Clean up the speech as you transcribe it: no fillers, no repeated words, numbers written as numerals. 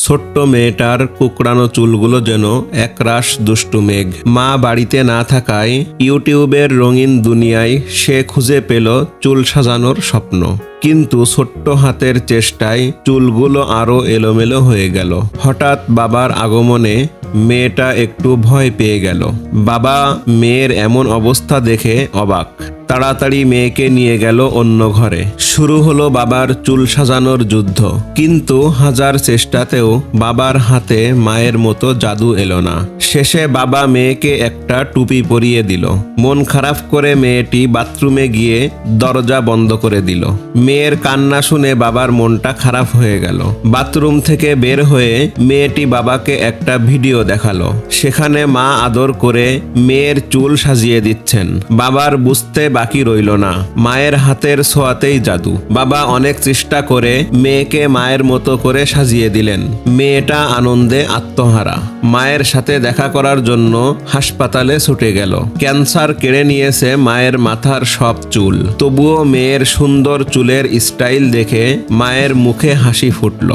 ছোট্ট মেয়েটার কুকড়ানো চুলগুলো যেন একরাশ দুষ্টু মেঘ। মা বাড়িতে না থাকায় ইউটিউবের রঙিন দুনিয়ায় সে খুঁজে পেল চুল সাজানোর স্বপ্ন। কিন্তু ছোট্ট হাতের চেষ্টায় চুলগুলো আরো এলোমেলো হয়ে গেল। হঠাৎ বাবার আগমনে মেয়েটা একটু ভয় পেয়ে গেল। বাবা মেয়ের এমন অবস্থা দেখে অবাক। তাড়াতাড়ি মেয়েকে নিয়ে গেল অন্য ঘরে। শুরু হলো বাবার চুল সাজানোর যুদ্ধ। কিন্তু হাজার চেষ্টাতেও বাবার হাতে মায়ের মতো জাদু এলো না। শেষে বাবা মেয়েকে একটা টুপি পরিয়ে দিল। মন খারাপ করে মেয়েটি বাথরুমে গিয়ে দরজা বন্ধ করে দিল। মেয়ের কান্না শুনে বাবার মনটা খারাপ হয়ে গেল। বাথরুম থেকে বের হয়ে মেয়েটি বাবাকে একটা ভিডিও দেখালো। সেখানে মা আদর করে মেয়ের চুল সাজিয়ে দিচ্ছেন। বাবার বুঝতে বাকি রইল না, মায়ের হাতের ছোঁয়াতেই জাদু। বাবা অনেক চেষ্টা করে মেয়েকে মায়ের মতো করে সাজিয়ে দিলেন। মেয়েটা আনন্দে আত্মহারা। মায়ের সাথে দেখা করার জন্য হাসপাতালে ছুটে গেল। ক্যান্সার কেড়ে নিয়েছে মায়ের মাথার সব চুল। তবুও মেয়ের সুন্দর চুলের স্টাইল দেখে মায়ের মুখে হাসি ফুটল।